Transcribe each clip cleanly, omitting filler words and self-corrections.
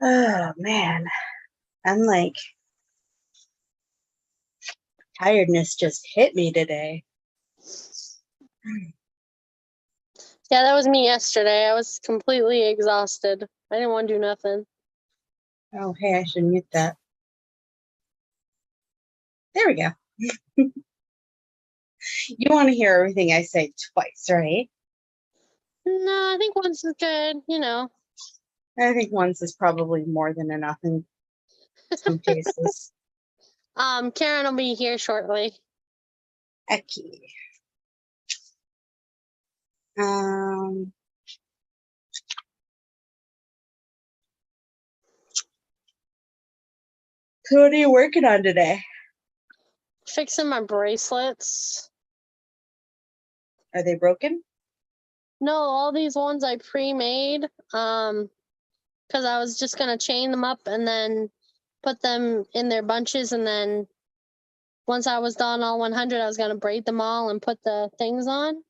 Oh man, I'm like tiredness just hit me today. Yeah, that was me yesterday. I was completely exhausted. I didn't want to do nothing. Oh, hey, I should mute that. There we go. You want to hear everything I say twice, right? No, I think once is good, I think once is probably more than enough in some cases. Karen will be here shortly. Eki. Um, so what are you working on today? Fixing my bracelets. Are they broken? No, all these ones I pre-made, because I was just gonna chain them up and then put them in their bunches, and then once I was done all 100, I was gonna braid them all and put the things on.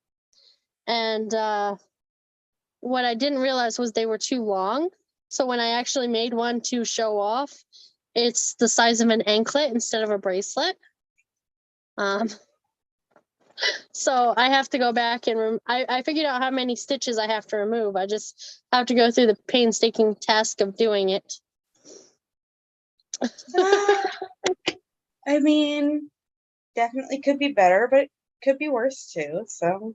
And what I didn't realize was they were too long. So when I actually made one to show off, it's the size of an anklet instead of a bracelet. So I have to go back and I figured out how many stitches I have to remove. I just have to go through the painstaking task of doing it. I mean, definitely could be better, but could be worse too. So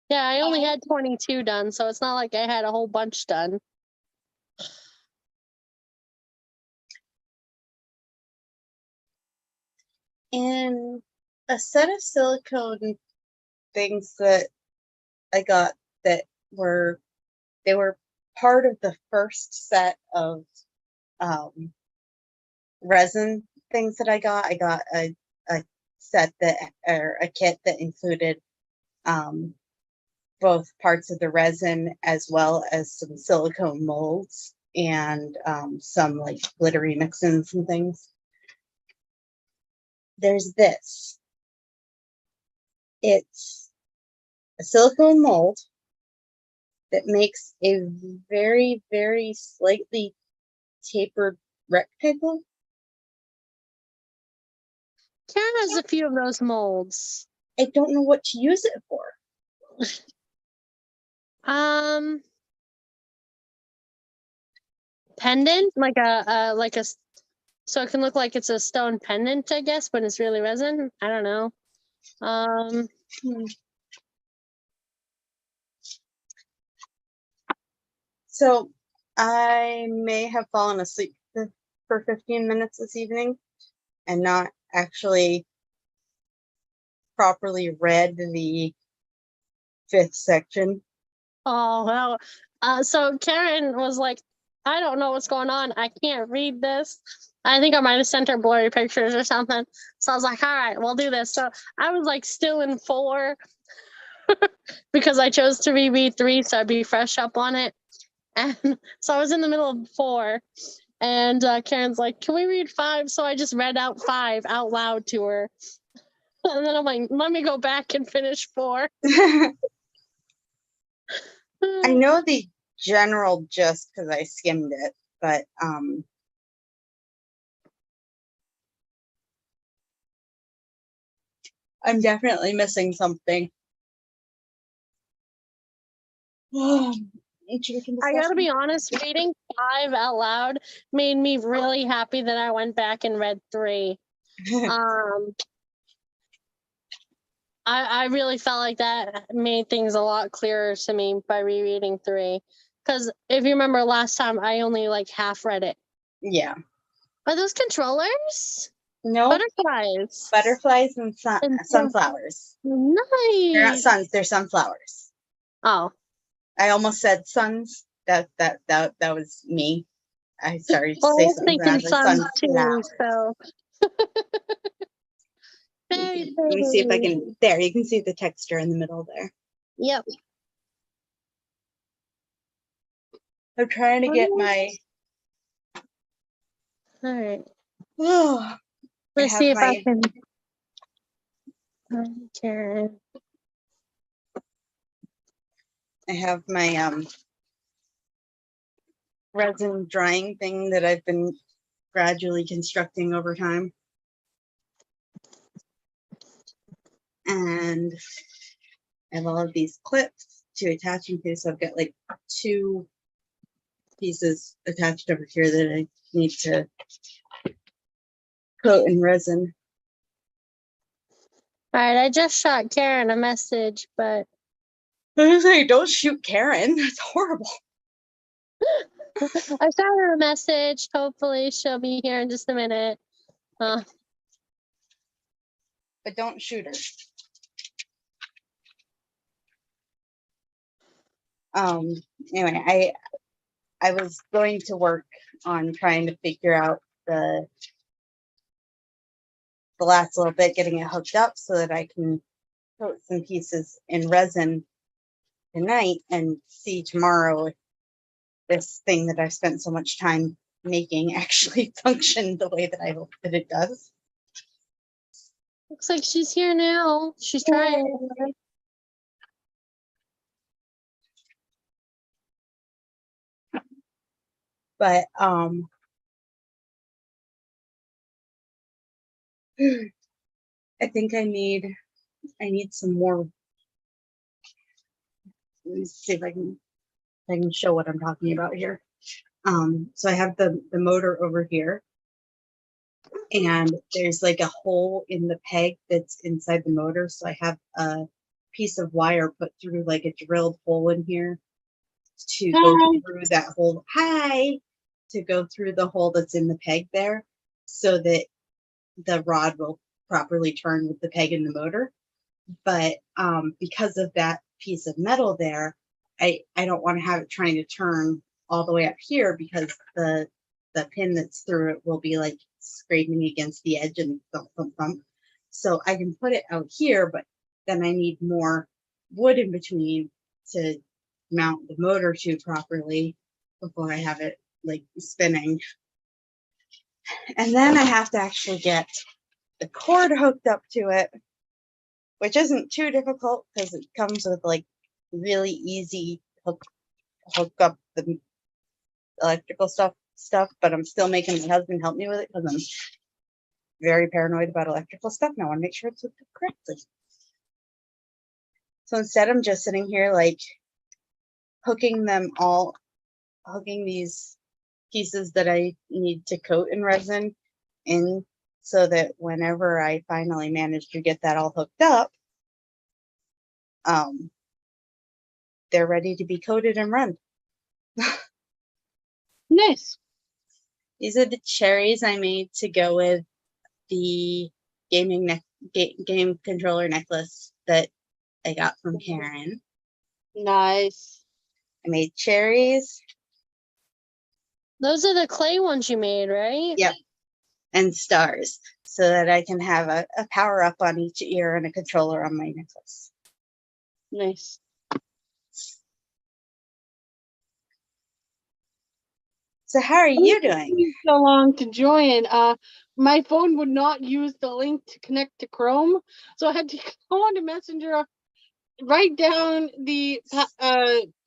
Yeah, I only had 22 done, so it's not like I had a whole bunch done. and a set of silicone things that I got that were they were part of the first set of resin things that I got. I got a set that or a kit that included both parts of the resin as well as some silicone molds and some like glittery mix-ins and things. There's this. It's a silicone mold that makes a very, very slightly tapered rectangle. Karen has a few of those molds. I don't know what to use it for. Pendant, so it can look like it's a stone pendant, I guess, but it's really resin. I don't know. So I may have fallen asleep for 15 minutes this evening and not actually properly read the 5th section. Oh, well. So Karen was like, I don't know what's going on. I can't read this. I think I might have sent her blurry pictures or something. So I was like, all right, we'll do this. So I was like still in 4 because I chose to reread 3, so I'd be fresh up on it. And so I was in the middle of 4. And Karen's like, can we read 5? So I just read out 5 out loud to her. And then I'm like, let me go back and finish 4. I know the general gist because I skimmed it, but I'm definitely missing something. I gotta be honest, reading 5 out loud made me really happy that I went back and read 3. I really felt like that made things a lot clearer to me by rereading 3. Because if you remember last time, I only like half read it. Yeah. Are those controllers? No. Butterflies. Butterflies and sunflowers. Nice. They're not suns, they're sunflowers. Oh. I almost said suns. That was me. I started to Well, say I was something. thinking suns too, sunflowers. so. Very Let me see if I can. There, you can see the texture in the middle there. Yep. I'm trying to get my. All right. Oh, Let's see if I can. Karen. I have my resin drying thing that I've been gradually constructing over time. And I have all of these clips to attach them to, so I've got like 2 pieces attached over here that I need to coat in resin. All right, I just shot Karen a message, but I was like, don't shoot Karen. That's horrible. I shot her a message. Hopefully, she'll be here in just a minute. But don't shoot her. Anyway, I was going to work on trying to figure out the last little bit, getting it hooked up so that I can coat some pieces in resin tonight and see tomorrow if this thing that I spent so much time making actually function the way that I hope that it does. Looks like she's here now. She's trying. But I think I need some more. Let me see if I can show what I'm talking about here. So I have the motor over here, and there's like a hole in the peg that's inside the motor. So I have a piece of wire put through like a drilled hole in here to go through that hole. To go through the hole that's in the peg there, so that the rod will properly turn with the peg in the motor. But because of that piece of metal there, I don't want to have it trying to turn all the way up here, because the pin that's through it will be like scraping against the edge and thump, thump, thump. So I can put it out here, but then I need more wood in between to mount the motor to properly before I have it like spinning. And then I have to actually get the cord hooked up to it, which isn't too difficult because it comes with like really easy hook up the electrical stuff, but I'm still making my husband help me with it because I'm very paranoid about electrical stuff and I want to make sure it's hooked up correctly. So instead, I'm just sitting here like hooking these pieces that I need to coat in resin in, so that whenever I finally manage to get that all hooked up, they're ready to be coated and run. Nice. These are the cherries I made to go with the game controller necklace that I got from Karen. Nice. I made cherries. Those are the clay ones you made, right? Yep. And stars, so that I can have a power up on each ear and a controller on my necklace. Nice. So how are you doing? So long to join. My phone would not use the link to connect to Chrome, so I had to go on to Messenger, write down the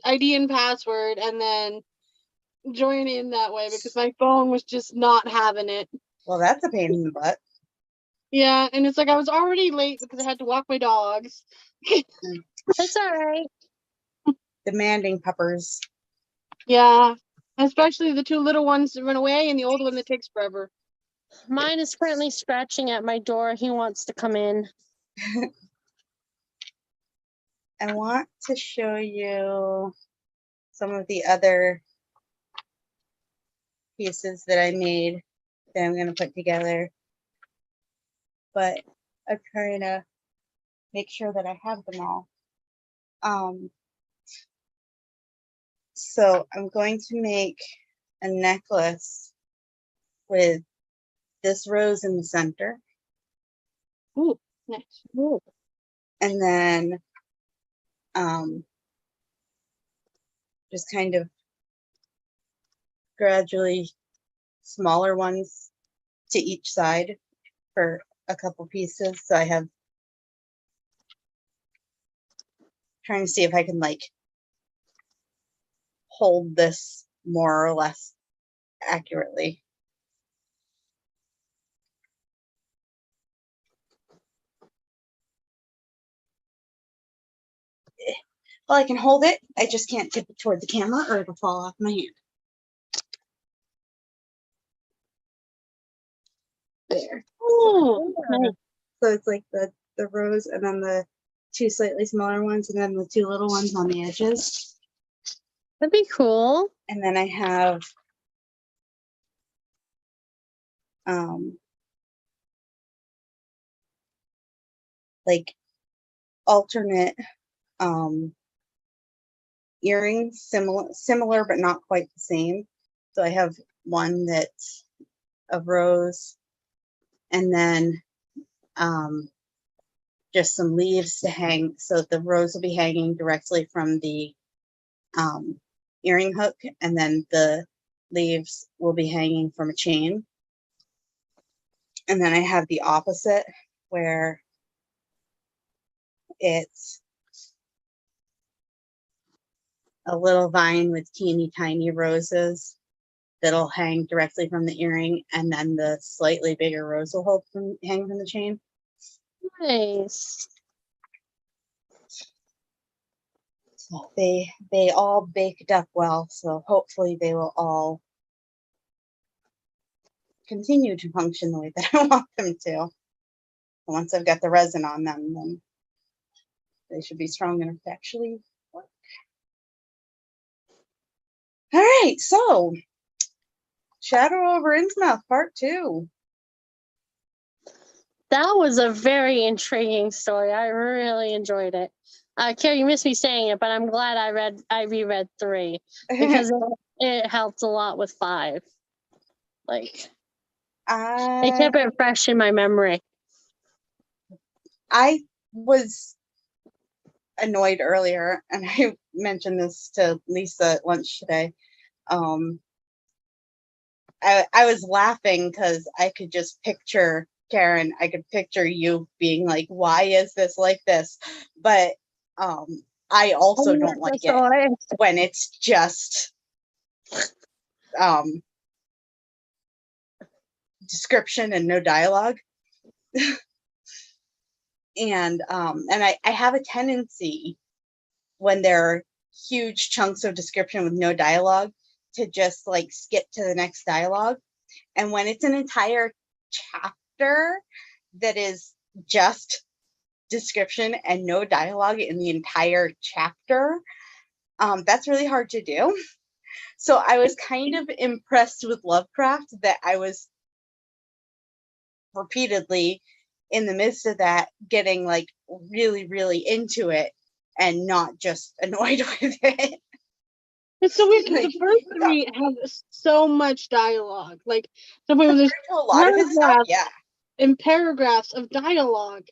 ID and password, and then join in that way because my phone was just not having it. Well, that's a pain in the butt. Yeah, and it's like I was already late because I had to walk my dogs. It's all right. Demanding puppers. Yeah, especially the 2 little ones that run away and the old one that takes forever. Mine is currently scratching at my door. He wants to come in. I want to show you some of the other pieces that I made that I'm going to put together, but I'm trying to make sure that I have them all. So I'm going to make a necklace with this rose in the center. Ooh, nice. Ooh. And then just kind of gradually smaller ones to each side for a couple pieces. So I have, trying to see if I can like hold this more or less accurately. Well, I can hold it. I just can't tip it toward the camera or it'll fall off my hand. There. Oh, nice. So it's like the rose and then the two slightly smaller ones and then the two little ones on the edges. That'd be cool. And then I have like alternate earrings, similar but not quite the same. So I have one that's of rose and then just some leaves to hang. So the rose will be hanging directly from the earring hook, and then the leaves will be hanging from a chain. And then I have the opposite where it's a little vine with teeny tiny roses that'll hang directly from the earring, and then the slightly bigger rose will hang from the chain. Nice. So they all baked up well, so hopefully they will all continue to function the way that I want them to. Once I've got the resin on them, then they should be strong enough to actually work. All right, so Shadow over Innsmouth Part 2. That was a very intriguing story. I really enjoyed it. Carrie, you missed me saying it, but I'm glad I reread 3 because it helped a lot with 5. Like it kept it fresh in my memory. I was annoyed earlier, and I mentioned this to Lisa at lunch today. I was laughing because I could just picture Karen. I could picture you being like, "Why is this like this?" But I also don't like it when it's just description and no dialogue. And I have a tendency when there are huge chunks of description with no dialogue to just like skip to the next dialogue. And when it's an entire chapter that is just description and no dialogue in the entire chapter, that's really hard to do. So I was kind of impressed with Lovecraft that I was repeatedly in the midst of that getting like really, really into it and not just annoyed with it. It's so weird because the first 3 have so much dialogue. Like, so there's a lot of his stuff, yeah, and paragraphs of dialogue,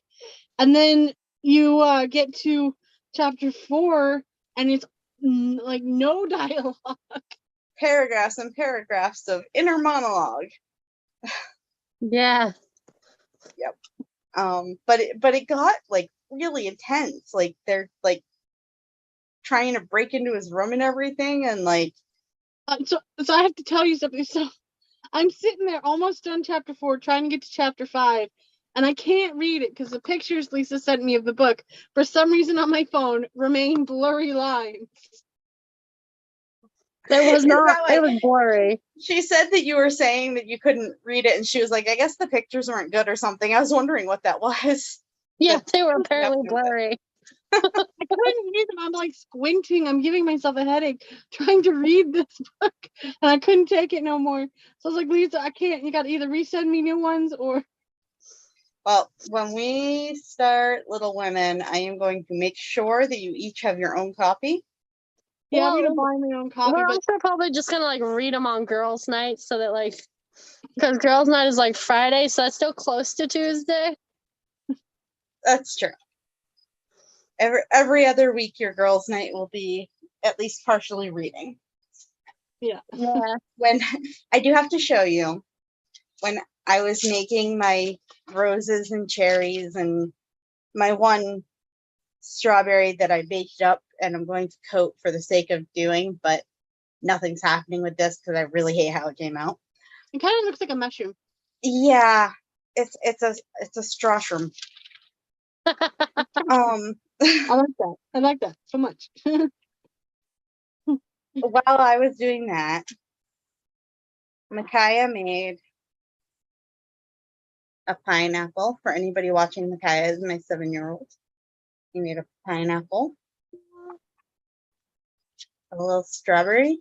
and then you get to chapter 4, and it's like no dialogue. Paragraphs and paragraphs of inner monologue. Yeah. Yep. But it got like really intense. Like they're like trying to break into his room and everything, and like so I have to tell you something. So I'm sitting there almost done chapter 4, trying to get to chapter 5, and I can't read it because the pictures Lisa sent me of the book, for some reason on my phone, remain blurry lines. It was not. It was blurry. She said that you were saying that you couldn't read it, and she was like, "I guess the pictures weren't good or something." I was wondering what that was. Yeah, they were apparently blurry. I couldn't read them. I'm like squinting. I'm giving myself a headache trying to read this book, and I couldn't take it no more. So I was like, Lisa, I can't. You got to either resend me new ones or. Well, when we start Little Women, I am going to make sure that you each have your own copy. Yeah, I'm gonna buy my own copy. We're also probably just gonna like read them on girls' night, so that like, because girls' night is like Friday, so that's still close to Tuesday. That's true. Every other week, your girls' night will be at least partially reading. Yeah. When I do have to show you, when I was making my roses and cherries and my one strawberry that I baked up and I'm going to coat for the sake of doing, but nothing's happening with this because I really hate how it came out. It kind of looks like a mushroom. Yeah, it's a strawshroom. I like that. I like that so much. While I was doing that, Micaiah made a pineapple. For anybody watching, Micaiah is my 7-year-old. He made a pineapple, a little strawberry.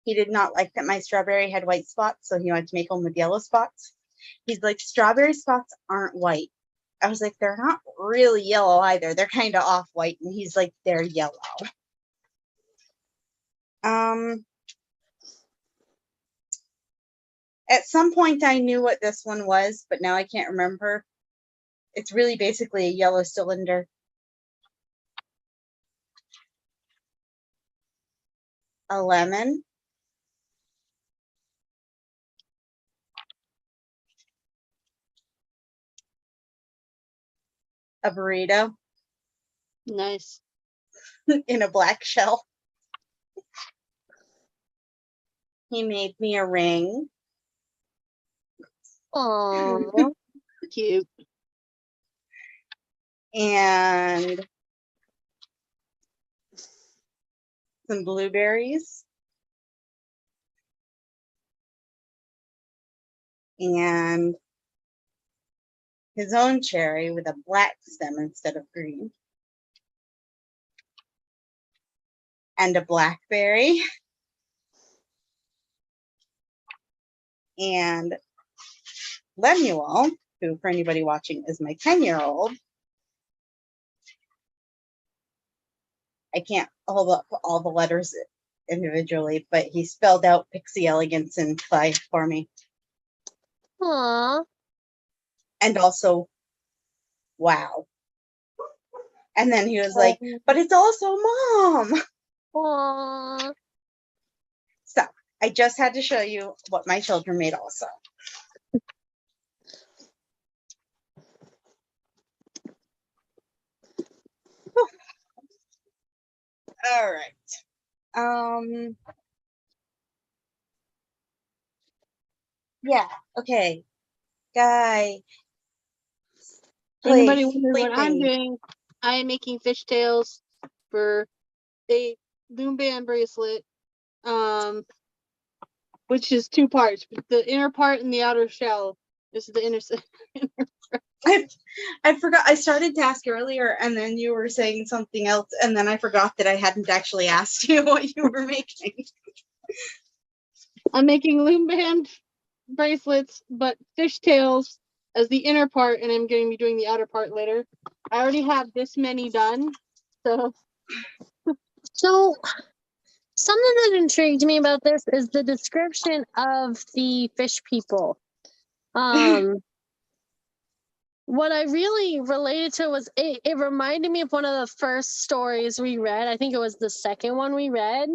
He did not like that my strawberry had white spots, so he wanted to make them with yellow spots. He's like, strawberry spots aren't white. I was like, they're not really yellow either. They're kind of off-white. And he's like, they're yellow. At some point I knew what this one was, but now I can't remember. It's really basically a yellow cylinder. A lemon. A burrito Nice. in a black shell. He made me a ring. Aww. Cute. And some blueberries. And his own cherry with a black stem instead of green. And a blackberry. And Lemuel, who for anybody watching is my 10-year-old. I can't hold up all the letters individually, but he spelled out Pixie Elegance in clay for me. Aww. And also, wow. And then he was like, but it's also Mom. Aww. So I just had to show you what my children made also. All right. Yeah, okay. Guy. For anybody Please, wondering what I'm sleeping. doing, I am making fishtails for a loom band bracelet, which is 2 parts. The inner part and the outer shell is the inner. I forgot. I started to ask earlier, and then you were saying something else, and then I forgot that I hadn't actually asked you what you were making. I'm making loom band bracelets, but fishtails as the inner part, and I'm going to be doing the outer part later. I already have this many done, so. So, something that intrigued me about this is the description of the fish people. What I really related to was it reminded me of one of the first stories we read. I think it was the second one we read.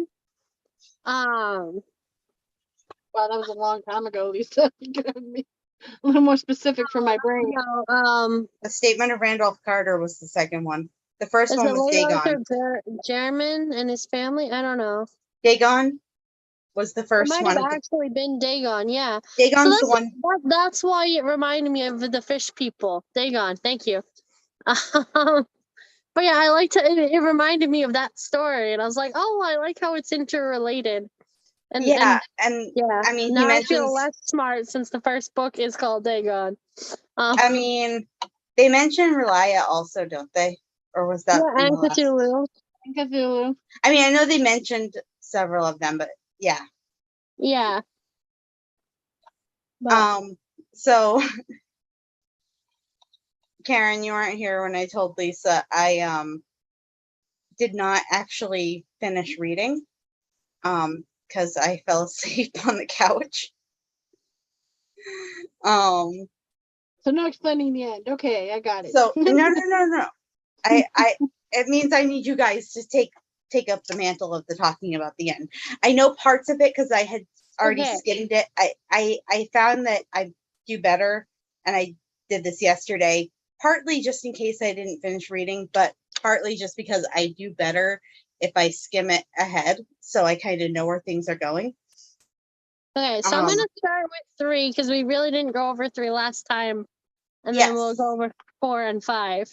Wow, that was a long time ago, Lisa. You could have me a little more specific for my brain. No, The Statement of Randolph Carter was the second one. The first is one it was Lord Dagon. Arthur Jermyn and his family? I don't know. Dagon was the It first might one. have actually been Dagon, yeah. Dagon's So the one. that's why it reminded me of the fish people. Dagon, thank you. But yeah, I liked it reminded me of that story, and I was like, oh, I like how it's interrelated. And Yeah, and yeah, I mean, now he I feel mentions. less smart since the first book is called Dagon. I mean, they mention Relia also, don't they? Or was that? Yeah, and Cthulhu. And Cthulhu. I mean, I know they mentioned several of them, but yeah. Yeah. But, So Karen, you weren't here when I told Lisa I did not actually finish reading because I fell asleep on the couch. So no explaining the end. Okay, I got it. So no. It means I need you guys to take up the mantle of the talking about the end. I know parts of it because I had already skimmed it. I found that I do better, and I did this yesterday, partly just in case I didn't finish reading, but partly just because I do better if I skim it ahead, so I kind of know where things are going. Okay, so I'm gonna start with 3 because we really didn't go over 3 last time, and then we'll go over 4 and 5.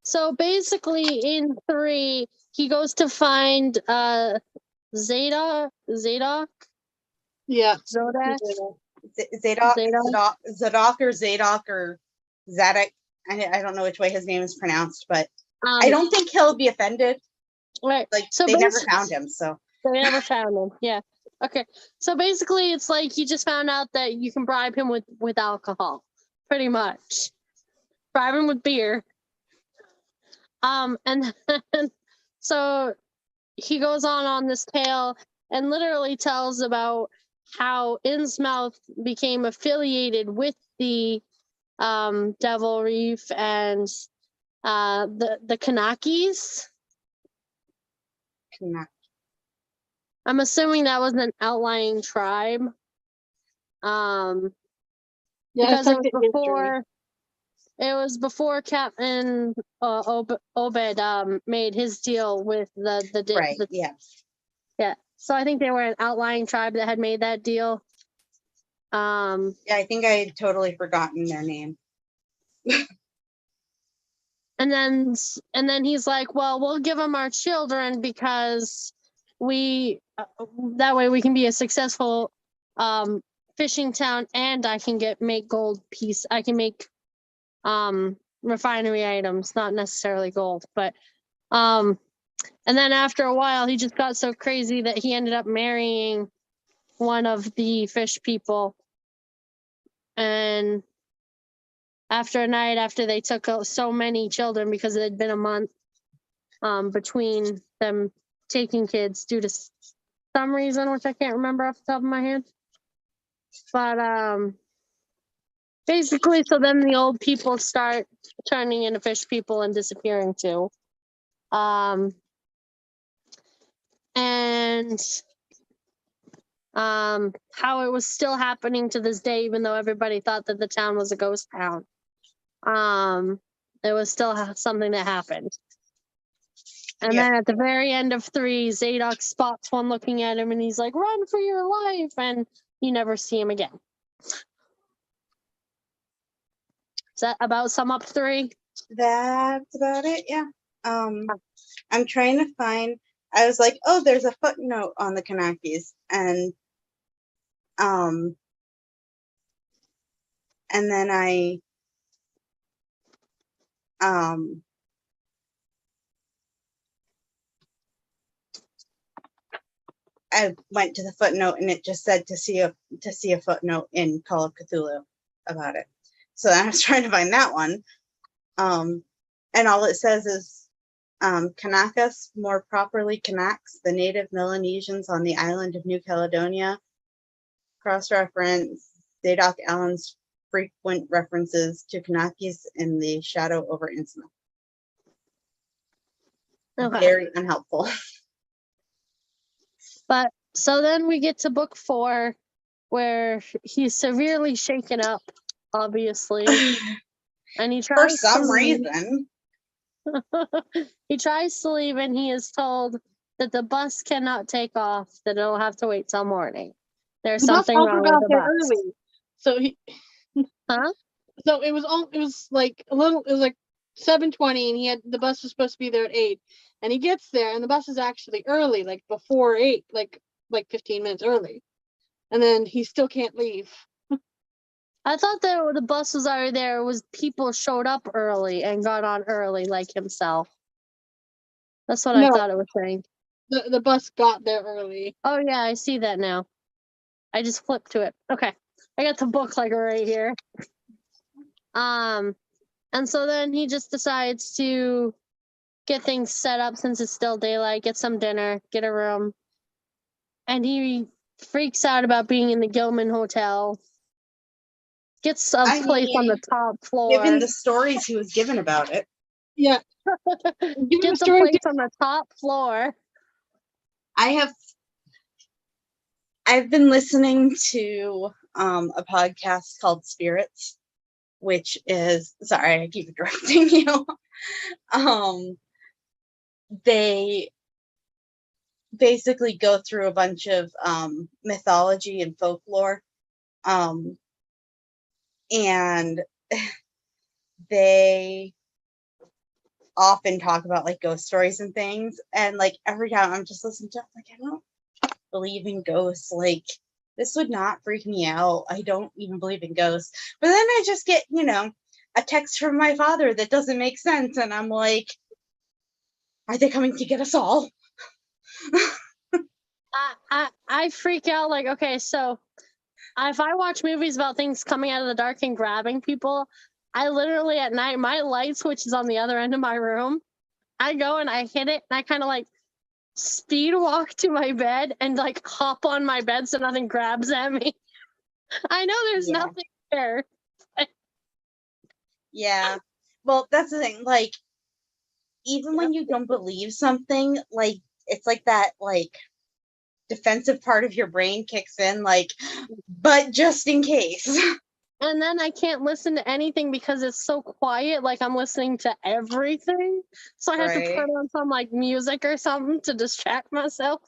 So basically, in 3, he goes to find Zadok. Yeah. Zodak. Zadok or Zadok or Zadok. I don't know which way his name is pronounced, but I Um, don't think he'll be offended. right. Like, So they never found him, so. They never found him. Yeah. Okay. So basically, it's like he just found out that you can bribe him with alcohol, pretty much. Bribe him with beer. And then, so he goes on this tale and literally tells about how Innsmouth became affiliated with the Devil Reef and the Kanakis. I'm assuming that was an outlying tribe. Because it was before Captain Obed made his deal with the yeah. So I think they were an outlying tribe that had made that deal. Yeah, I think I had totally forgotten their name. And then he's like, well, we'll give them our children because that way we can be a successful fishing town, and I can make gold piece. I can make refinery items, not necessarily gold, but and then after a while he just got so crazy that he ended up marrying one of the fish people. And after a night, after they took so many children, because it had been a month between them taking kids due to some reason, which I can't remember off the top of my head. But basically, so then the old people start turning into fish people and disappearing too. And how it was still happening to this day, even though everybody thought that the town was a ghost town. It was still something that happened. And then at the very end of 3, Zadok spots one looking at him and he's like, run for your life. And you never see him again. Does that about sum up 3? That's about it, yeah. I'm trying to find, I was like, oh, there's a footnote on the Kanakis. And then I went to the footnote and it just said to see a footnote in Call of Cthulhu about it. So I was trying to find that one. And all it says is Kanakas, more properly Kanaks, the native Melanesians on the island of New Caledonia. Cross-reference Zadok Allen's frequent references to Kanakis in the Shadow over Innsmouth. Okay. Very unhelpful. But so then we get to book 4, where he's severely shaken up, obviously, and he tries for some reason. He tries to leave, and he is told that the bus cannot take off; that it'll have to wait till morning. There's something wrong with the bus. Early. So he, So it was like 7:20, and the bus was supposed to be there at 8, and he gets there, and the bus is actually early, like before 8, like 15 minutes early, and then he still can't leave. I thought that the bus was already there. It was people showed up early and got on early, like himself. That's what I thought it was saying. The bus got there early. Oh yeah, I see that now. I just flipped to it. Okay, I got the book like right here. And so then he just decides to get things set up since it's still daylight, get some dinner, get a room. And he freaks out about being in the Gilman Hotel. Gets a place on the top floor. Given the stories he was given about it. Yeah. Gets a place on the top floor. I've been listening to a podcast called Spirits, which is, sorry, I keep interrupting you. They basically go through a bunch of mythology and folklore. And they often talk about like ghost stories and things. And like every time I'm just listening to it, like, I don't believe in ghosts. Like, this would not freak me out. I don't even believe in ghosts. But then I just get, a text from my father that doesn't make sense. And I'm like, are they coming to get us all? I freak out. Like, okay, so if I watch movies about things coming out of the dark and grabbing people, I literally at night, my light switch is on the other end of my room. I go and I hit it and I kind of like speed walk to my bed and like hop on my bed so nothing grabs at me. I know there's Yeah. nothing there. Yeah. Well, that's the thing. Like, even when you don't believe something, like, it's like that, like, defensive part of your brain kicks in, like, but just in case. And then I can't listen to anything because it's so quiet. Like I'm listening to everything. So I have to Right. put on some like music or something to distract myself.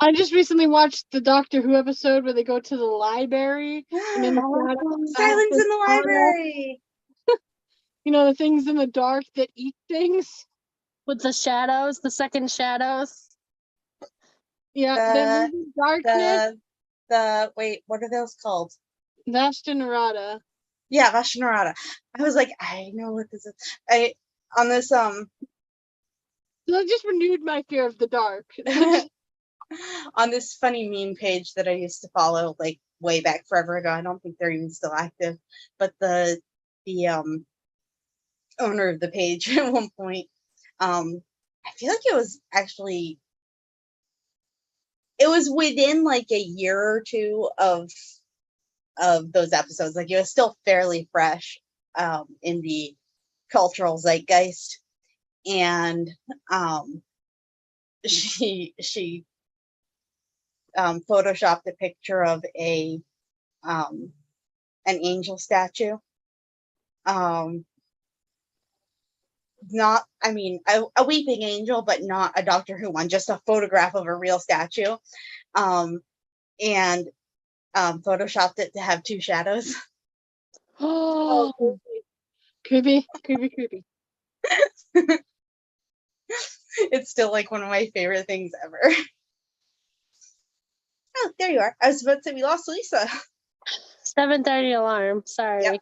I just recently watched the Doctor Who episode where they go to the library and in the Silence in the library. the things in the dark that eat things. With the shadows, the second shadows. Yeah, the darkness. Wait, what are those called? Vashta Narada. Yeah, Vashnarada. I was like, I know what this is. So that just renewed my fear of the dark. On this funny meme page that I used to follow like way back forever ago. I don't think they're even still active, but the owner of the page at one point, I feel like it was within like a year or two of those episodes. Like, it was still fairly fresh in the cultural zeitgeist, and she photoshopped a picture of an angel statue. Not, I mean, a weeping angel, but not a Doctor Who one, just a photograph of a real statue. And photoshopped it to have two shadows. Oh, creepy. It's still like one of my favorite things ever. Oh, there you are. I was about to say we lost Lisa. 7:30 alarm. Sorry. Yep.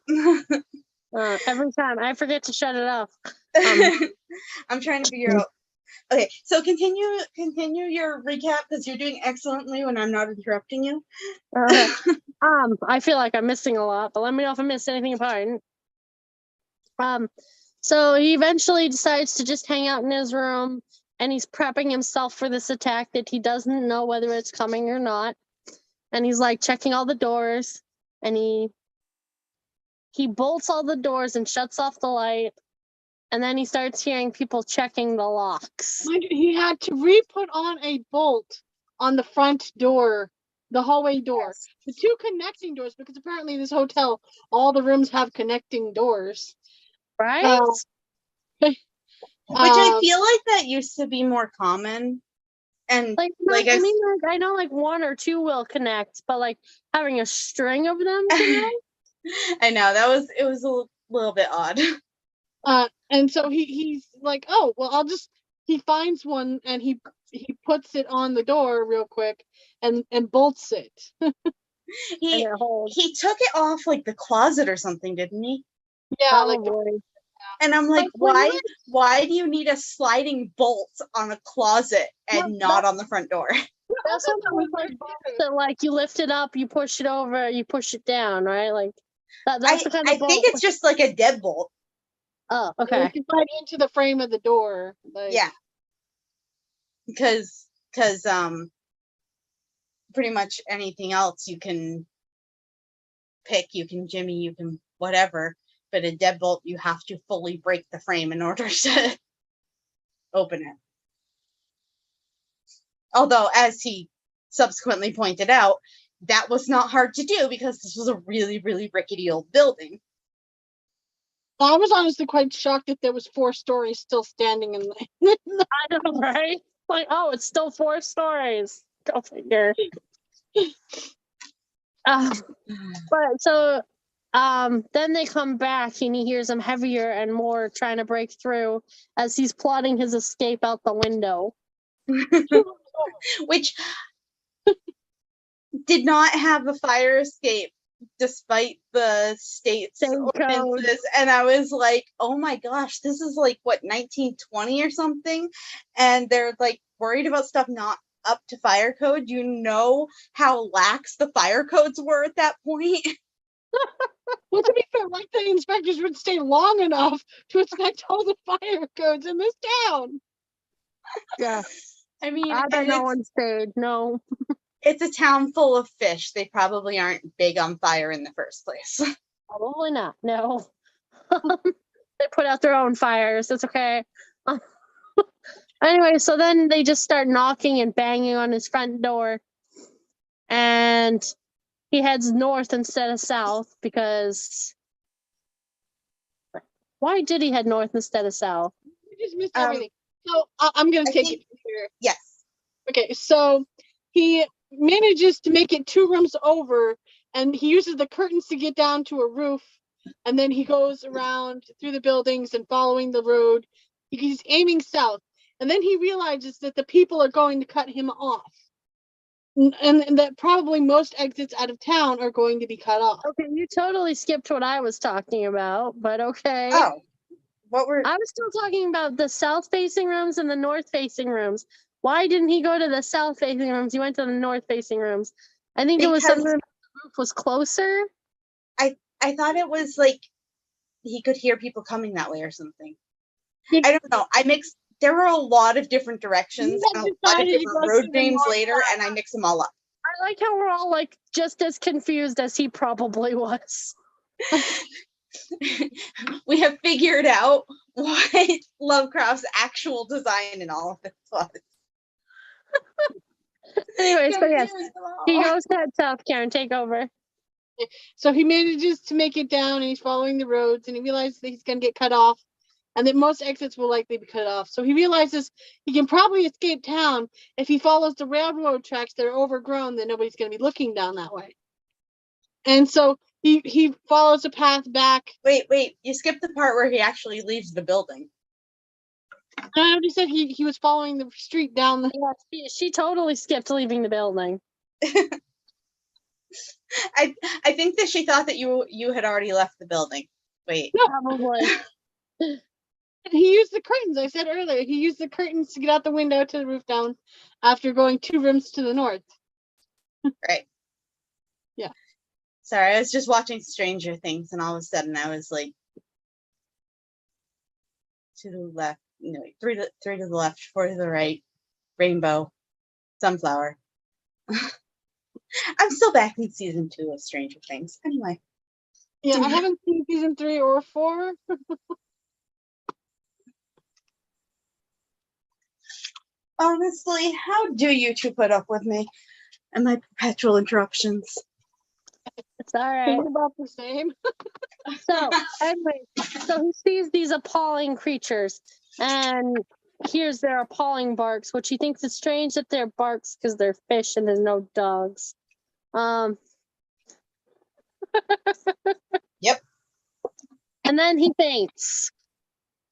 Every time I forget to shut it off. I'm trying to figure out. Okay, so continue your recap because you're doing excellently when I'm not interrupting you. I feel like I'm missing a lot, but let me know if I missed anything important. So he eventually decides to just hang out in his room, and he's prepping himself for this attack that he doesn't know whether it's coming or not. And he's like checking all the doors, and he bolts all the doors and shuts off the light. And then he starts hearing people checking the locks. He had to re-put on a bolt on the front door, the hallway door. Yes. The two connecting doors, because apparently this hotel, all the rooms have connecting doors. Right? Which I feel like that used to be more common. And I know like one or two will connect, but like having a string of them connect? I know, it was a little bit odd. And so he's like, oh, well, he finds one and he puts it on the door real quick and bolts it. He took it off like the closet or something, didn't he? Yeah, and I'm like, why do you need a sliding bolt on a closet and not on the front door? That's what I was like. So like you lift it up, you push it over, you push it down, right? Like that's the kind of bolt. I think it's just like a deadbolt. Oh, okay. You can slide into the frame of the door. Yeah. Because pretty much anything else you can pick, you can jimmy, you can whatever. But a deadbolt, you have to fully break the frame in order to open it. Although, as he subsequently pointed out, that was not hard to do because this was a really, really rickety old building. I was honestly quite shocked that there was 4 stories still standing in the I know, right? Like, oh, it's still 4 stories. Go figure. But so then they come back and he hears them heavier and more trying to break through as he's plotting his escape out the window. Which did not have a fire escape despite the state's Same ordinances. And I was like, oh my gosh, this is like what, 1920 or something, and they're like worried about stuff not up to fire code. You know how lax the fire codes were at that point. Well, to be fair, like the inspectors would stay long enough to inspect all the fire codes in this town. Yeah. I mean, I bet and no one stayed. No. it's a town full of fish. They probably aren't big on fire in the first place. Probably not. No. They put out their own fires. It's okay. Anyway, so then they just start knocking and banging on his front door. And he heads north instead of south because why did he head north instead of south? You just missed everything. So I'm going to take think- it here. Yes. Okay, so he manages to make it 2 rooms over, and he uses the curtains to get down to a roof, and then he goes around through the buildings and following the road. He's aiming south, and then he realizes that the people are going to cut him off. And that probably most exits out of town are going to be cut off. Okay, you totally skipped what I was talking about, but okay. Oh, what were I was still talking about the south-facing rooms and the north-facing rooms. Why didn't he go to the south-facing rooms? He went to the north-facing rooms. I think it was Because- something the roof was closer. I thought it was like he could hear people coming that way or something. He- I don't know. There were a lot of different directions You and a lot of decided to different go road to the names north later, side. and I mixed them all up. I like how we're all like just as confused as he probably was. We have figured out what Lovecraft's actual design in all of this was. Anyway, so yes, Confused them all. he goes to head south. Karen, take over. So he manages to make it down, and he's following the roads, and he realizes that he's going to get cut off, and that most exits will likely be cut off. So he realizes he can probably escape town if he follows the railroad tracks that are overgrown, that nobody's going to be looking down that way. And so he follows a path back. Wait, you skipped the part where he actually leaves the building. I already said he was following the street down the. Yeah, she totally skipped leaving the building. I think that she thought that you had already left the building. Wait. No. Probably. He used the curtains. I said earlier, he used the curtains to get out the window to the roof down after going 2 rooms to the north. Right. Yeah. Sorry, I was just watching Stranger Things, and all of a sudden I was like, to the left, no, 3 to the left, 4 to the right, rainbow, sunflower. I'm still back in season 2 of Stranger Things. Anyway. Yeah, I haven't seen season 3 or 4. Honestly, how do you two put up with me and my perpetual interruptions? It's all right. We're about the same. So anyway, so he sees these appalling creatures and hears their appalling barks, which he thinks is strange that they're barks because they're fish and there's no dogs. Yep. And then he faints.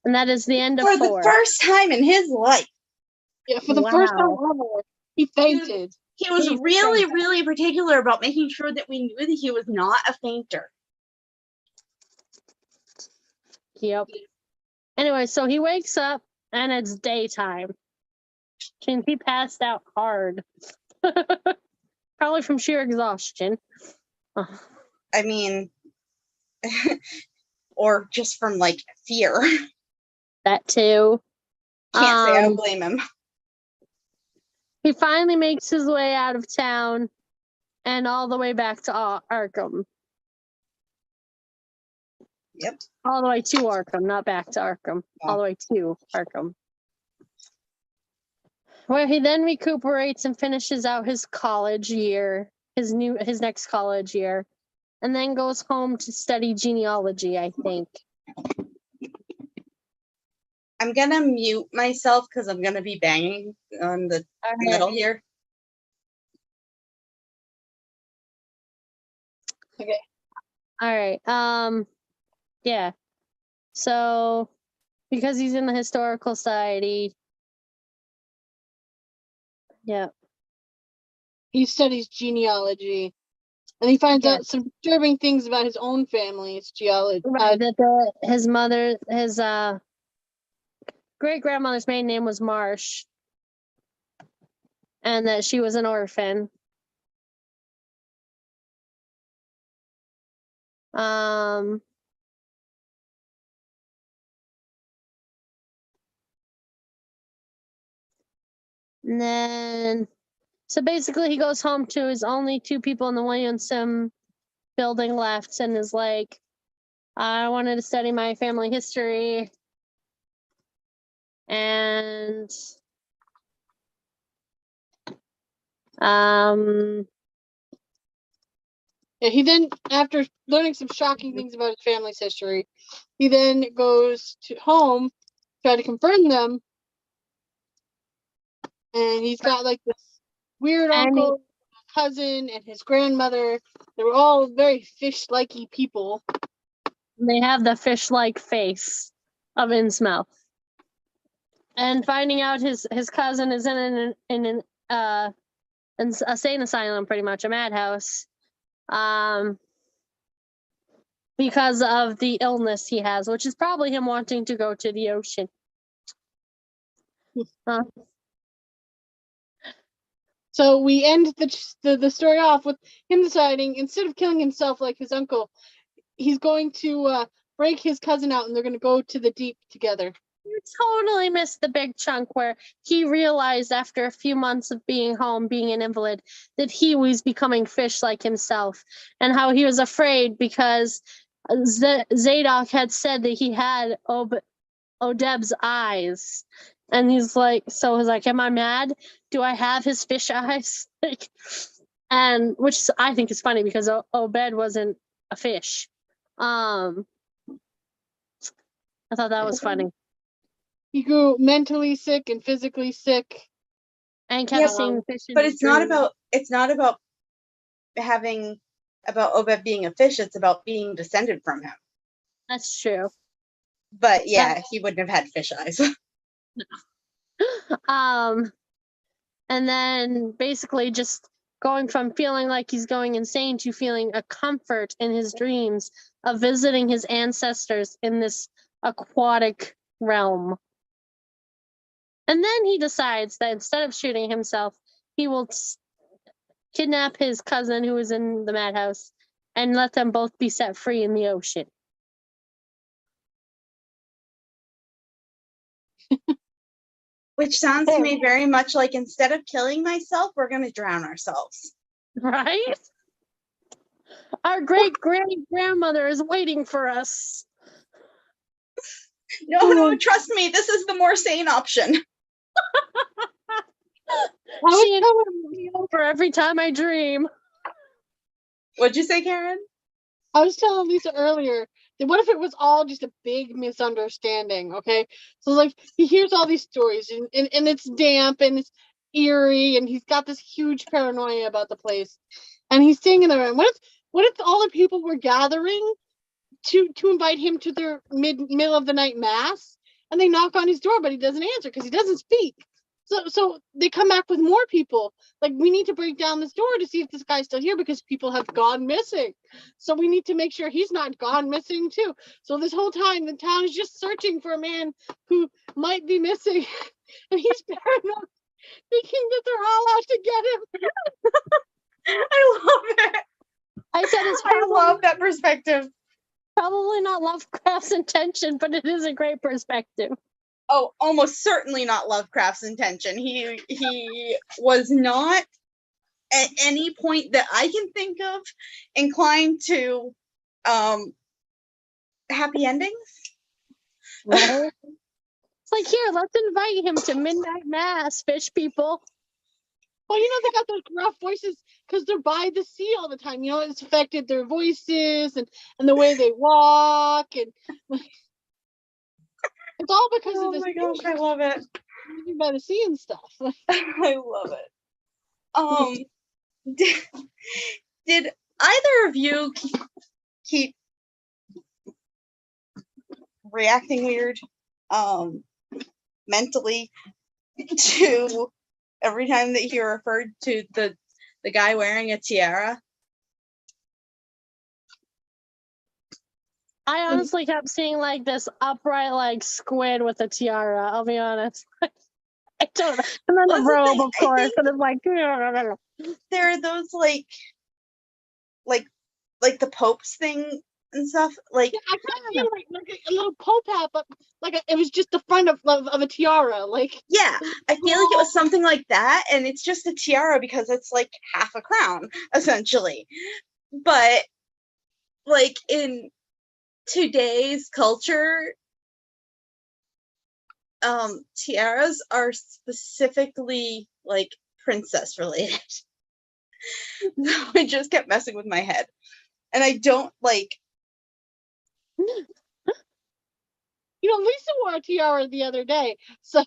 And that is the end of For 4. the first time in his life, Yeah, for the first time Wow. ever, he fainted. he was He's really, fainted. really particular about making sure that we knew that he was not a fainter. Yep. Anyway, so he wakes up and it's daytime. And he passed out hard. Probably from sheer exhaustion. I mean, or just from like fear. That too. Can't say I don't blame him. He finally makes his way out of town and all the way back to Arkham. Yep. All the way to Arkham, not back to Arkham. All the way to Arkham. Where he then recuperates and finishes out his college year, his next college year, and then goes home to study genealogy, I think. I'm gonna mute myself because I'm gonna be banging on the All middle right. here. Okay. All right. Yeah. So because he's in the historical society. Yeah. He studies genealogy, and he finds Yeah. out some disturbing things about his own family's genealogy. Right, his mother, his great grandmother's maiden name was Marsh, and that she was an orphan. Um, and then, so basically, he goes home to his only two people in the Williamson building left, and is like, I wanted to study my family history, and Yeah, he then, after learning some shocking things about his family's history, he then goes to home, try to confirm them, and he's got like this weird And he- uncle, cousin, and his grandmother. They were all very fish-likey people. they have the fish-like face of Innsmouth. And finding out his cousin is in an insane asylum, pretty much a madhouse, because of the illness he has, which is probably him wanting to go to the ocean. So we end the story off with him deciding, instead of killing himself like his uncle, he's going to break his cousin out, and they're going to go to the deep together. You totally missed the big chunk where he realized after a few months of being home, being an invalid, that he was becoming fish like himself, and how he was afraid because Zadok had said that he had Odeb's eyes. And he's like, am I mad? Do I have his fish eyes? Like, and which I think is funny because Obed wasn't a fish. I thought that was funny. He grew mentally sick and physically sick. And kept seeing fish in But his it's not dreams. about Obed being a fish. It's about being descended from him. That's true. But yeah, he wouldn't have had fish eyes. And then basically just going from feeling like he's going insane to feeling a comfort in his dreams of visiting his ancestors in this aquatic realm. And then he decides that instead of shooting himself, he will kidnap his cousin who is in the madhouse and let them both be set free in the ocean. Which sounds to me very much like, instead of killing myself, we're going to drown ourselves. Right? Our great-great-grandmother is waiting for us. No, trust me, this is the more sane option. She invites me over every time I dream. What'd you say, Karen? I was telling Lisa earlier that what if it was all just a big misunderstanding, okay? So like he hears all these stories and it's damp and it's eerie and he's got this huge paranoia about the place. And he's staying in the room. What if all the people were gathering to invite him to their middle of the night mass, and they knock on his door but he doesn't answer because he doesn't speak. So they come back with more people. Like, we need to break down this door to see if this guy's still here because people have gone missing. So we need to make sure he's not gone missing too. So this whole time the town is just searching for a man who might be missing. And he's paranoid, thinking that they're all out to get him. I love it. I said it's I love that perspective. probably not Lovecraft's intention, but it is a great perspective. Oh, almost certainly not Lovecraft's intention. He was not at any point that I can think of inclined to happy endings. Right? It's like, here, let's invite him to midnight mass, fish people. Well, they got those rough voices because they're by the sea all the time. It's affected their voices and the way they walk. And It's all because Oh of this my gosh, I love it. living by the sea and stuff. I love it. Did either of you keep reacting weird mentally to every time that he referred to the guy wearing a tiara? I honestly kept seeing like this upright like squid with a tiara. I'll be honest. I don't know. And then the Wasn't robe, that- of I course, think- and it's like There are those like the Pope's thing and stuff. Like, I kind of feel like a little Pope hat, but it was just the front of a tiara. Like, yeah, I feel like it was something like that, and it's just a tiara because it's like half a crown, essentially. But like in today's culture, tiaras are specifically like princess related. So it just kept messing with my head. And I don't like, Lisa wore a tiara the other day. So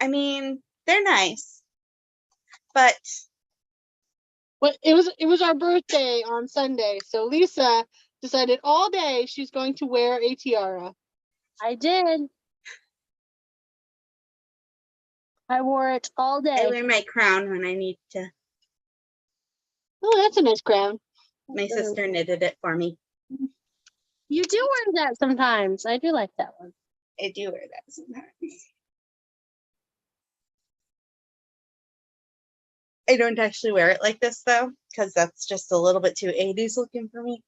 I mean, they're nice, but it was our birthday on Sunday. So Lisa decided all day she's going to wear a tiara. I did. I wore it all I day. wear my crown when I need to. Oh, that's a nice crown. My sister knitted it for me. You do wear that sometimes. I do like that one. I do wear that sometimes. I don't actually wear it like this though, because that's just a little bit too 80s looking for me.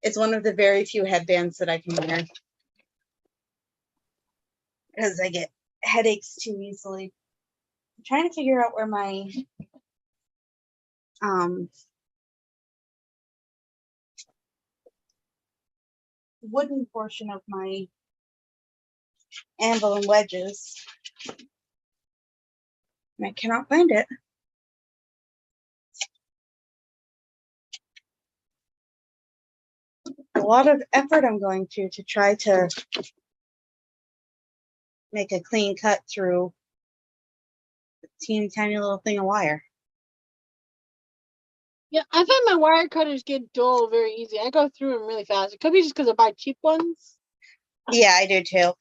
It's one of the very few headbands that I can wear because I get headaches too easily. I'm trying to figure out where my wooden portion of my anvil and wedges. And I cannot find it. A lot of effort I'm going to try to make a clean cut through a teeny tiny little thing of wire. Yeah, I find my wire cutters get dull very easy. I go through them really fast. It could be just because I buy cheap ones. Yeah, I do too.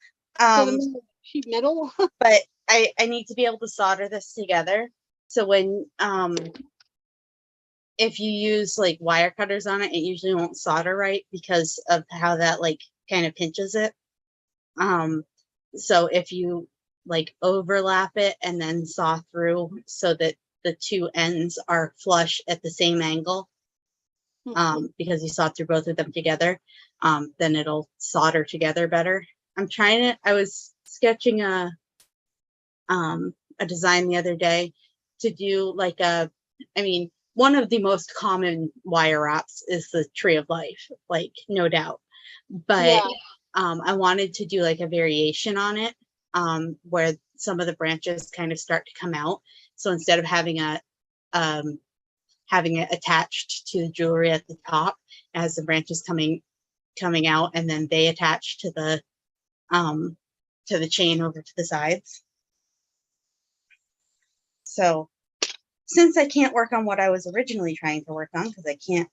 Cheap metal. But I need to be able to solder this together. So when if you use like wire cutters on it, it usually won't solder right because of how that like kind of pinches it. So if you like overlap it and then saw through so that the two ends are flush at the same angle, because you saw through both of them together, then it'll solder together better. I was sketching a design the other day to do like one of the most common wire wraps is the tree of life, like no doubt. But Yeah. I wanted to do like a variation on it, where some of the branches kind of start to come out. So instead of having it attached to the jewelry at the top, it has the branches coming out, and then they attach to the chain over to the sides. So since I can't work on what I was originally trying to work on because I can't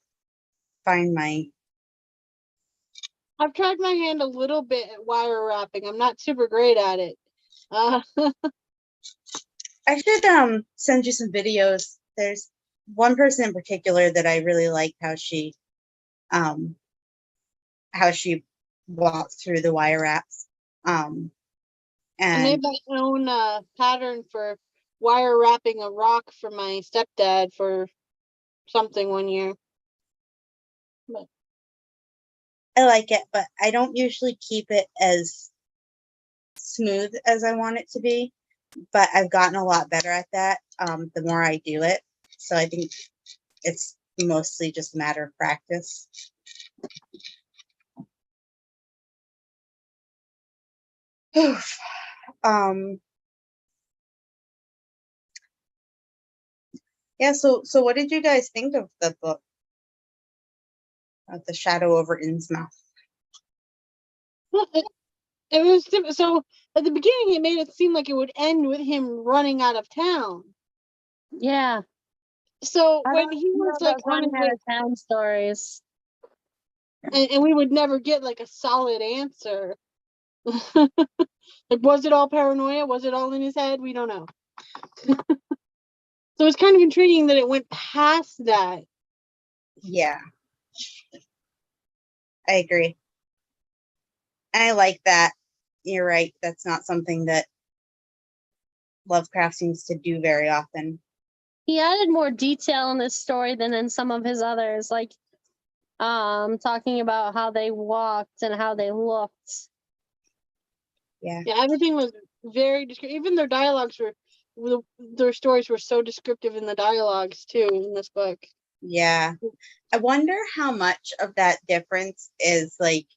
find my... I've tried my hand a little bit at wire wrapping. I'm not super great at it. I should send you some videos. There's one person in particular that I really liked how she walked through the wire wraps. I And made my own pattern for wire wrapping a rock for my stepdad for something one year. But I like it, but I don't usually keep it as smooth as I want it to be. But I've gotten a lot better at that the more I do it. So I think it's mostly just a matter of practice. Yeah, so what did you guys think of the book? Of The Shadow over Innsmouth? Well, it was so at the beginning it made it seem like it would end with him running out of town. Yeah. So I when don't he know was like those on his running way, out of town stories. and we would never get like a solid answer. Like, was it all paranoia? Was it all in his head? We don't know. So it's kind of intriguing that it went past that. Yeah. I agree. I like that. You're right. That's not something that Lovecraft seems to do very often. He added more detail in this story than in some of his others, like talking about how they walked and how they looked. Yeah. Yeah, everything was very descriptive. Even their dialogues their stories were so descriptive in the dialogues too in this book. Yeah. I wonder how much of that difference is like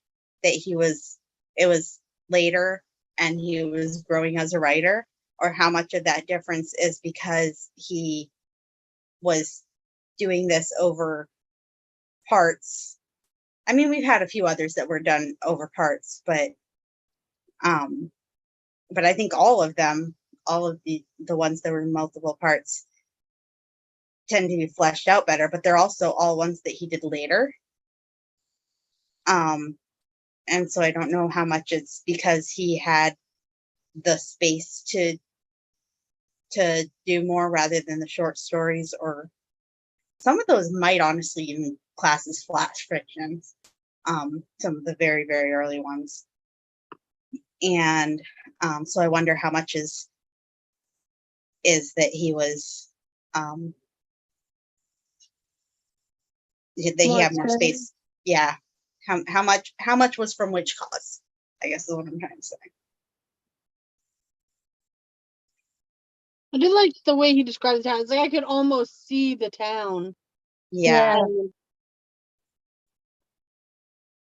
that it was later and he was growing as a writer, or how much of that difference is because he was doing this over parts. I mean, we've had a few others that were done over parts, but I think all of them, all of the ones that were in multiple parts, tend to be fleshed out better, but they're also all ones that he did later. And so I don't know how much it's because he had the space to do more rather than the short stories, or some of those might honestly even class as flash fictions. Some of the very, very early ones. And so I wonder how much is that he was that he had more space. Yeah. How much was from which cause, I guess is what I'm trying to say. I did like the way he described the town. It's like I could almost see the town. Yeah. Yeah.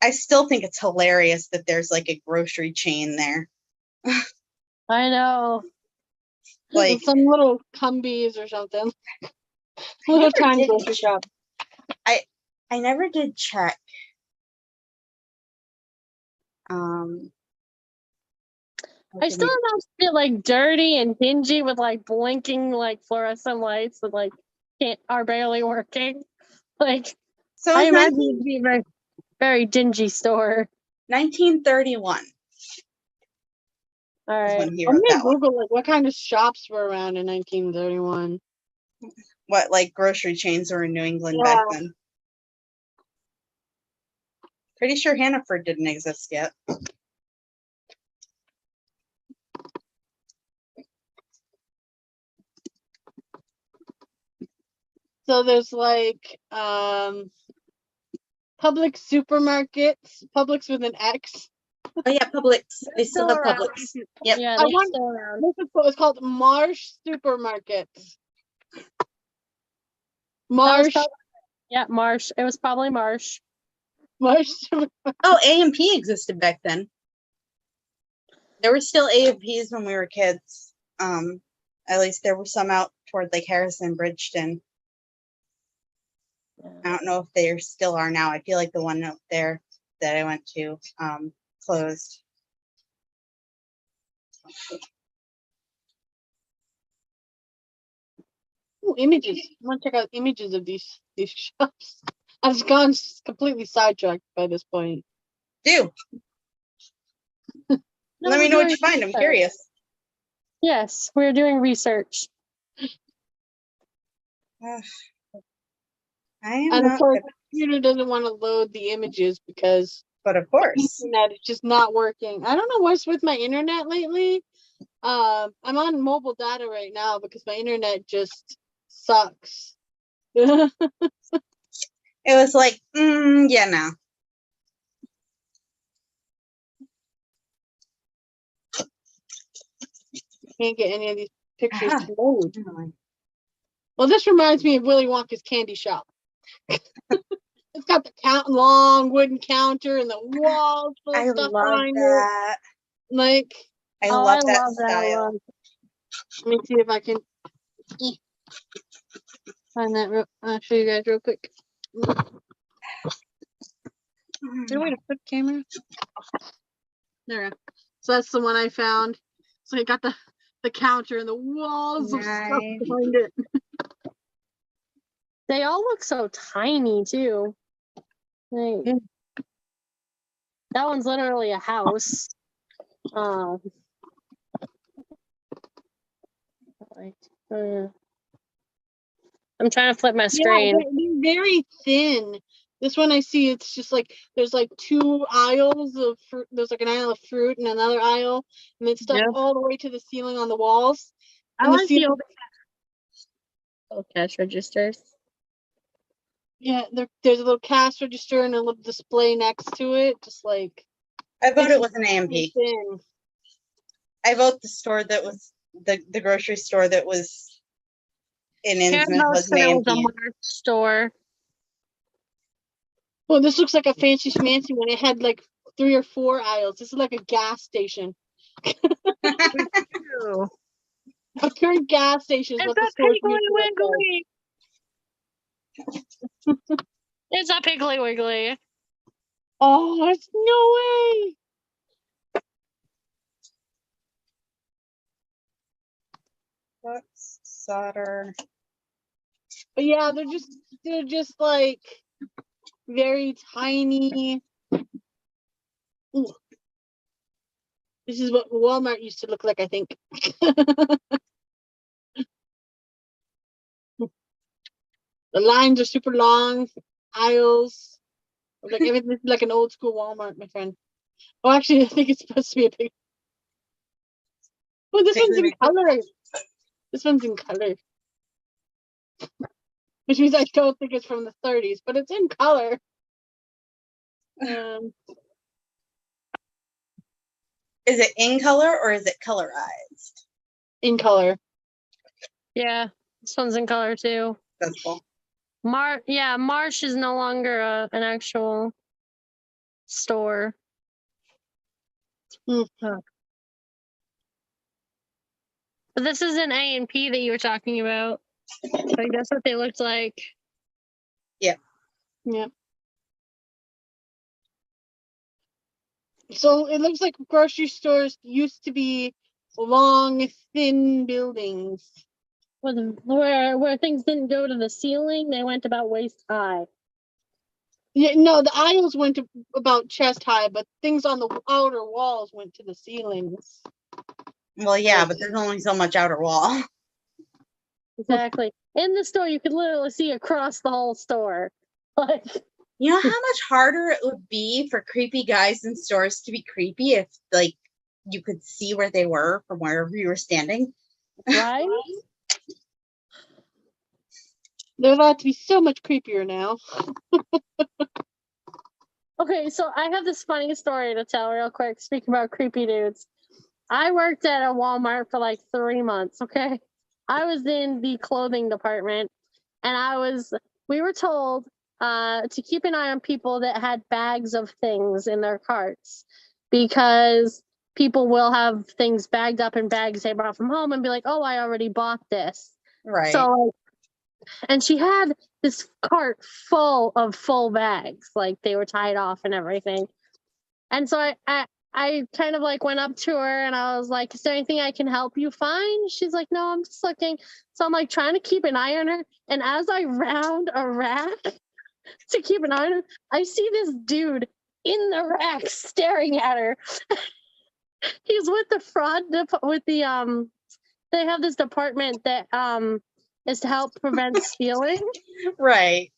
I still think it's hilarious that there's like a grocery chain there. I know. Like some little Cumbies or something. Little tiny grocery shop. I never did check. I still don't like dirty and dingy with like blinking like fluorescent lights that like are barely working. Like, so I imagine it'd be a very, very dingy store. 1931. All right. I'm gonna Google like what kind of shops were around in 1931. What like grocery chains were in New England back then? Pretty sure Hannaford didn't exist yet. So there's like Publix supermarkets, Publix with an X. Oh yeah, Publix. They still have Publix. Yep. Yeah, they're still around. This is what it's called, Marsh Supermarkets. Marsh. Yeah, Marsh. It was probably Marsh. Marsh. Oh, A&P existed back then. There were still A&Ps when we were kids. At least there were some out toward like Harrison, Bridgeton. I don't know if they still are now. I feel like the one out there that I went to closed. Ooh, images. I want to check out images of these shops. I've gone completely sidetracked by this point. Do. Let me know what you find. I'm curious. Yes, we're doing research. And of course, the computer doesn't want to load the images because. But of course, the internet is just not working. I don't know what's with my internet lately. I'm on mobile data right now because my internet just sucks. It was like, yeah, no. Can't get any of these pictures to load. Well, this reminds me of Willy Wonka's candy shop. It's got the long wooden counter and the walls full of stuff behind it. Like, I love that style. Let me see if I can. Find that. I'll show you guys real quick. Is there a way to put camera? There we go. So that's the one I found. So you got the counter and the walls of stuff Nice. behind it. They all look so tiny too. Like, Yeah. that one's literally a house. Like, I'm trying to flip my Yeah, screen. they're very thin. This one I see, it's just like there's like 2 aisles of fruit. There's like an aisle of fruit and another aisle, and it's stuck Yep. all the way to the ceiling on the walls. I And the like the ceiling, old cash registers. yeah, there's a little cash register and a little display next to it, just like I vote it's it was an AMP. thin. I vote the store that was the grocery store that was in Karen Innsmouth was an said it was AMP. a Mark store. Well, this looks like a fancy schmancy one. It had like 3 or 4 aisles. This is like a gas station. Ooh. A current gas station is It's what the a store Piggly Wiggly. It's a Piggly Wiggly. Oh, there's no way. What's solder? But yeah, they're just like very tiny. Ooh. This is what Walmart used to look like, I think. The lines are super long, aisles. Like everything is like an old school Walmart, my friend. Oh, actually, I think it's supposed to be a big. Oh, this one's in color. This one's in color. Which means I don't think it's from the 30s, but it's in color. Is it in color or is it colorized? In color. Yeah, this one's in color too. That's cool. Marsh is no longer an actual store. Mm. Huh. But this is an A&P that you were talking about. Like that's what they looked like. Yeah. So it looks like grocery stores used to be long, thin buildings. Where things didn't go to the ceiling, they went about waist high. Yeah, no, the aisles went to about chest high, but things on the outer walls went to the ceilings. Well, yeah, but there's only so much outer wall. Exactly. In the store, you could literally see across the whole store. Like, You know how much harder it would be for creepy guys in stores to be creepy if, like, you could see where they were from wherever you were standing? right? They're allowed to be so much creepier now. Okay, so I have this funny story to tell real quick. Speaking about creepy dudes, I worked at a Walmart for like 3 months. Okay, I was in the clothing department, and we were told to keep an eye on people that had bags of things in their carts, because people will have things bagged up in bags they brought from home and be like, "Oh, I already bought this." Right. So, and she had this cart full of full bags, like they were tied off and everything. And so I kind of like went up to her and I was like, "Is there anything I can help you find?" She's like, "No, I'm just looking." So I'm like trying to keep an eye on her. And as I round a rack to keep an eye on her, I see this dude in the rack staring at her. He's with the they have this department that is to help prevent stealing. Right.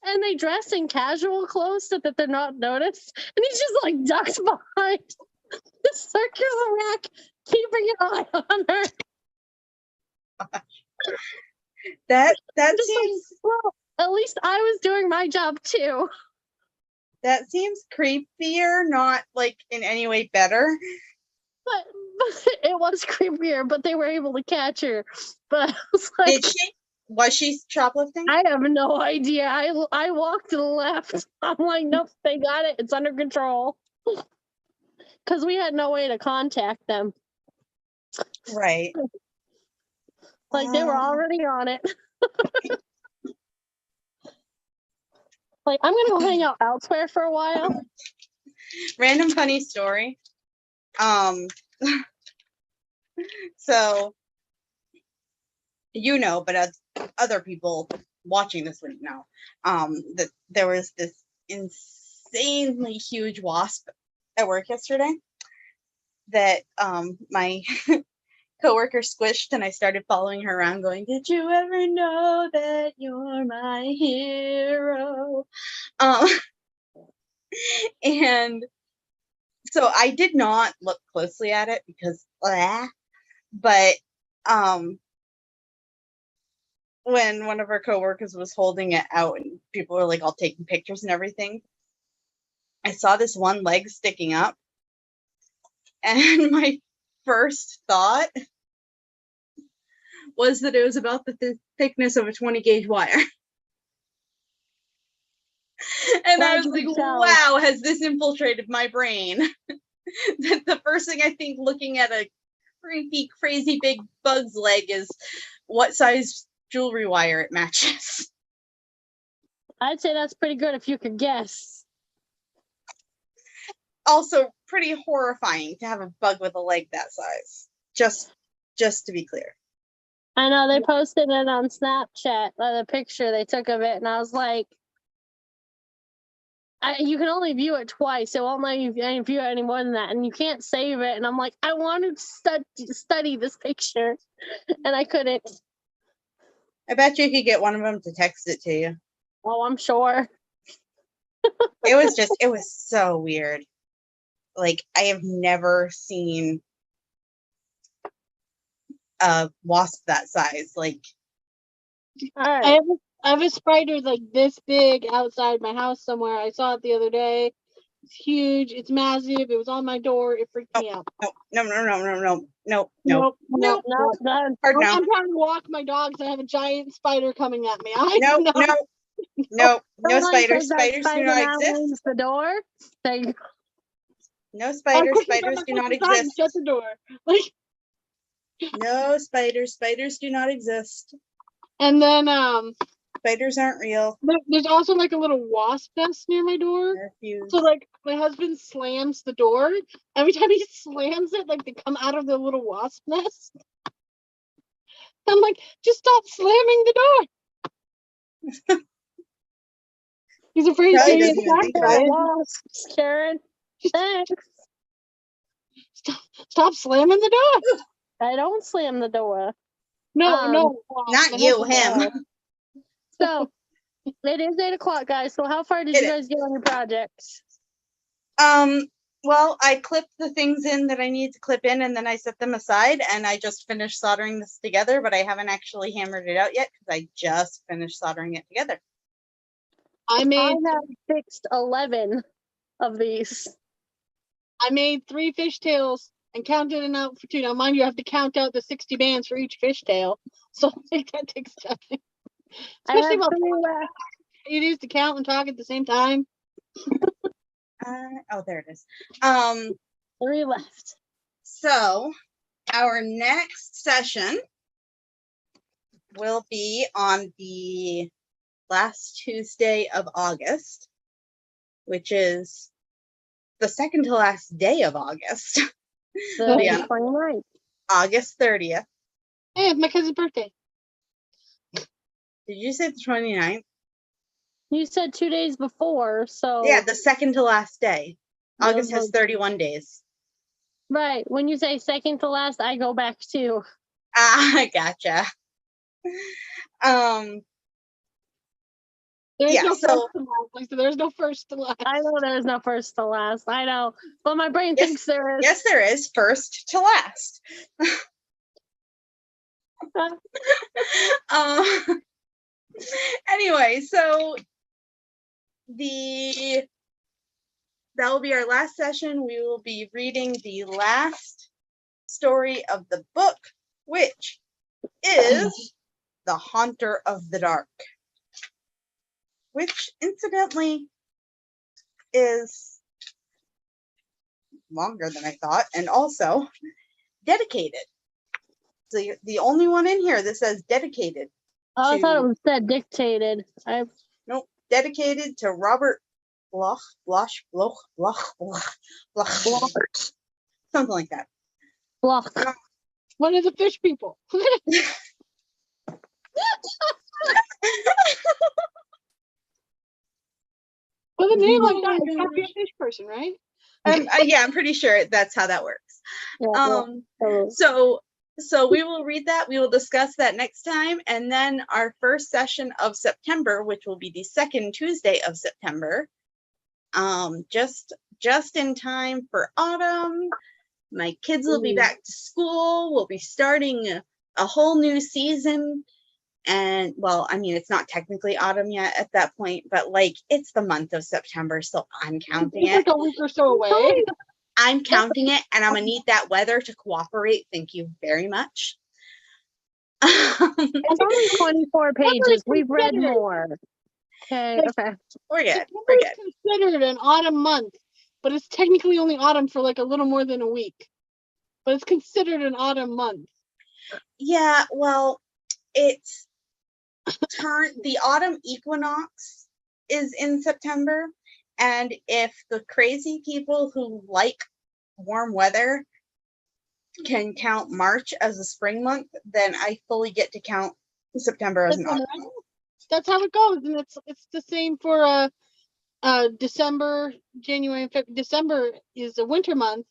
And they dress in casual clothes so that they're not noticed. And he's just like ducked behind the circular rack, keeping an eye on her. That Just seems like, well, at least I was doing my job too. that seems creepier, not like in any way better. But it was creepier, but they were able to catch her. But I was like, Did she? Was she shoplifting? I have no idea. I walked and left. I'm like, nope, they got it. It's under control. Because we had no way to contact them. Right. Like they were already on it. Like, I'm gonna go hang out elsewhere for a while. Random funny story. So but other people watching this wouldn't know. That there was this insanely huge wasp at work yesterday that my coworker squished, and I started following her around going, "Did you ever know that you're my hero?" And so I did not look closely at it because but when one of our coworkers was holding it out and people were like all taking pictures and everything, I saw this one leg sticking up, and my first thought was that it was about the thickness of a 20 gauge wire. And I was like, wow, has this infiltrated my brain? That the first thing I think looking at a creepy, crazy big bug's leg is what size jewelry wire it matches. I'd say that's pretty good if you could guess. Also, pretty horrifying to have a bug with a leg that size. Just to be clear. I know they posted it on Snapchat, the picture they took of it, and I was like, you can only view it twice. It won't let you view it any more than that, and you can't save it. And I'm like, I wanted to study this picture, and I couldn't. I bet you could get one of them to text it to you. Oh, I'm sure. It was so weird. Like, I have never seen a wasp that size. Like, all right. I have a spider like this big outside my house somewhere. I saw it the other day. It's huge. It's massive. It was on my door. It freaked me out. No. Nope. Done. Hard no. I'm trying to walk my dogs. I have a giant spider coming at me. No spiders. Spiders do not exist. Opens the door. There you go. No spiders. Spiders do not exist. Shut the door. Like, no spiders. Spiders do not exist. And then spiders aren't real. There's also like a little wasp nest near my door. So like my husband slams the door. Every time he slams it, like they come out of the little wasp nest. I'm like, just stop slamming the door. He's afraid to get attacked by wasps, Karen. Thanks. Stop slamming the door. I don't slam the door. No. Not you, him. So it is 8 o'clock, guys. So how far did you guys get on your projects? Well, I clipped the things in that I need to clip in, and then I set them aside, and I just finished soldering this together, but I haven't actually hammered it out yet because I just finished soldering it together. I have fixed 11 of these. I made 3 fishtails and counted it out for 2. Now, mind you, I have to count out the 60 bands for each fishtail, so that takes time. Especially while you use to count and talk at the same time. Oh, there it is. 3 left. So our next session will be on the last Tuesday of August, which is the second to last day of August. The 29th. August 30th. Hey, it's my cousin's birthday. Did you say the 29th? You said 2 days before, so... Yeah, the second to last day. August has 31 days. Right. When you say second to last, I go back too. I gotcha. There's no first to last. I know there's no first to last. I know. But my brain thinks there is. Yes, there is first to last. Anyway, so that will be our last session. We will be reading the last story of the book, which is The Haunter of the Dark, which incidentally is longer than I thought, and also dedicated. So the only one in here that says dedicated Oh, I thought it to, was said dictated. nope, dedicated to Robert Bloch, Bloch, something like that. Block. One of the fish people. With a name like that, you gotta be a fish person, right? Yeah, I'm pretty sure that's how that works. Yeah, So we will read that. We will discuss that next time. And then our first session of September, which will be the second Tuesday of September, just in time for autumn. My kids will be back to school. We'll be starting a whole new season. And well, I mean, it's not technically autumn yet at that point, but like it's the month of September, so I'm counting It's like it. a week or so away. I'm counting it, and I'm gonna need that weather to cooperate. Thank you very much. It's only 24 pages. We've read considered. more. Okay, Like, okay. We're good. September We're is good. considered an autumn month, but it's technically only autumn for like a little more than a week. But it's considered an autumn month. Yeah, well, it's the autumn equinox is in September, and if the crazy people who like warm weather can count March as a spring month, then I fully get to count September as an autumn month. That's how it goes, and it's the same for December, January, and February. December is a winter month,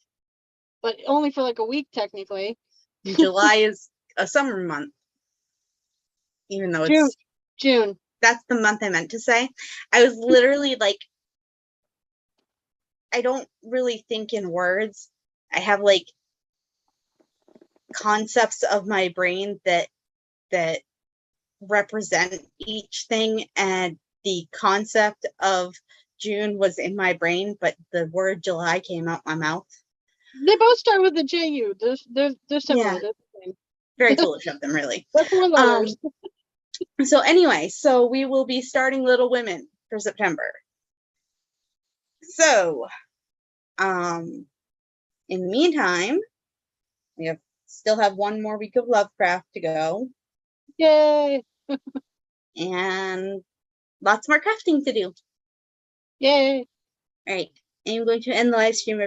but only for like a week technically. July is a summer month, even though it's June. That's the month I meant to say. I was literally like, I don't really think in words. I have like concepts of my brain that represent each thing, and the concept of June was in my brain, but the word July came out my mouth. They both start with a JU. They're similar. Yeah. They're the same. Very foolish of them, really. That's 4 letters. So anyway, so we will be starting Little Women for September. So, in the meantime, we still have one more week of Lovecraft to go, Yay! and lots more crafting to do. Yay! All right, I'm going to end the live stream.